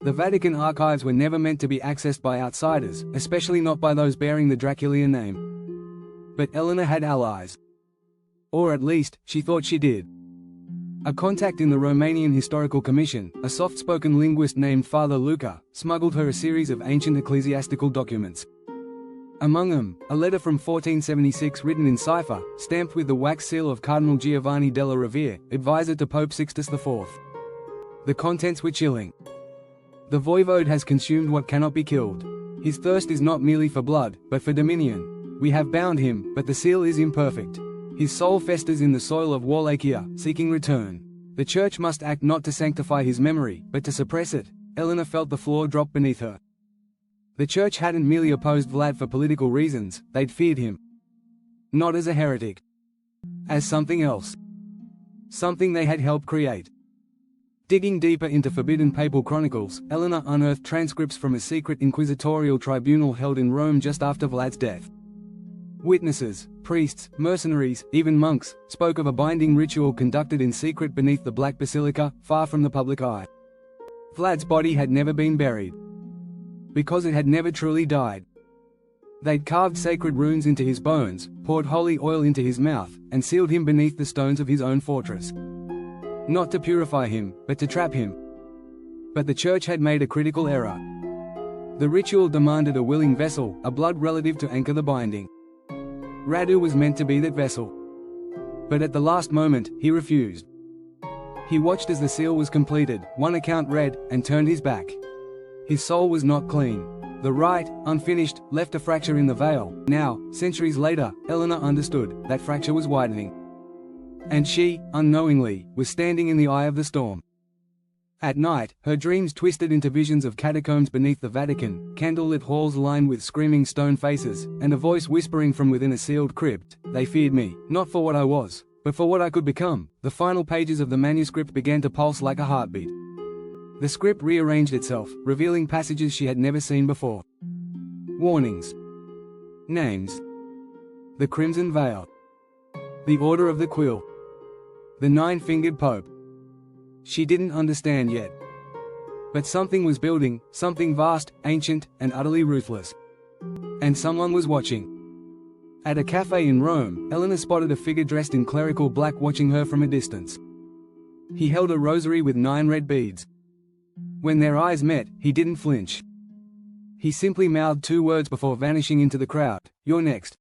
The Vatican archives were never meant to be accessed by outsiders, especially not by those bearing the Dracula name. But Elena had allies. Or at least, she thought she did. A contact in the Romanian Historical Commission, a soft-spoken linguist named Father Luca, smuggled her a series of ancient ecclesiastical documents. Among them, a letter from 1476 written in cipher, stamped with the wax seal of Cardinal Giovanni della Rovere, advisor to Pope Sixtus IV. The contents were chilling. The voivode has consumed what cannot be killed. His thirst is not merely for blood, but for dominion. We have bound him, but the seal is imperfect. His soul festers in the soil of Wallachia, seeking return. The Church must act not to sanctify his memory, but to suppress it. Elena felt the floor drop beneath her. The Church hadn't merely opposed Vlad for political reasons, they'd feared him. Not as a heretic. As something else. Something they had helped create. Digging deeper into forbidden papal chronicles, Elena unearthed transcripts from a secret inquisitorial tribunal held in Rome just after Vlad's death. Witnesses, priests, mercenaries, even monks, spoke of a binding ritual conducted in secret beneath the Black Basilica, far from the public eye. Vlad's body had never been buried. Because it had never truly died. They'd carved sacred runes into his bones, poured holy oil into his mouth, and sealed him beneath the stones of his own fortress. Not to purify him, but to trap him. But the Church had made a critical error. The ritual demanded a willing vessel, a blood relative to anchor the binding. Radu was meant to be that vessel. But at the last moment, he refused. He watched as the seal was completed, one account read, and turned his back. His soul was not clean. The rite, unfinished, left a fracture in the veil. Now, centuries later, Elena understood, that fracture was widening. And she, unknowingly, was standing in the eye of the storm. At night, her dreams twisted into visions of catacombs beneath the Vatican, candlelit halls lined with screaming stone faces, and a voice whispering from within a sealed crypt, "They feared me, not for what I was, but for what I could become." The final pages of the manuscript began to pulse like a heartbeat. The script rearranged itself, revealing passages she had never seen before. Warnings. Names. The Crimson Veil. The Order of the Quill. The Nine-Fingered Pope. She didn't understand yet. But something was building, something vast, ancient, and utterly ruthless. And someone was watching. At a cafe in Rome, Elena spotted a figure dressed in clerical black watching her from a distance. He held a rosary with 9 red beads. When their eyes met, he didn't flinch. He simply mouthed 2 words before vanishing into the crowd. "You're next."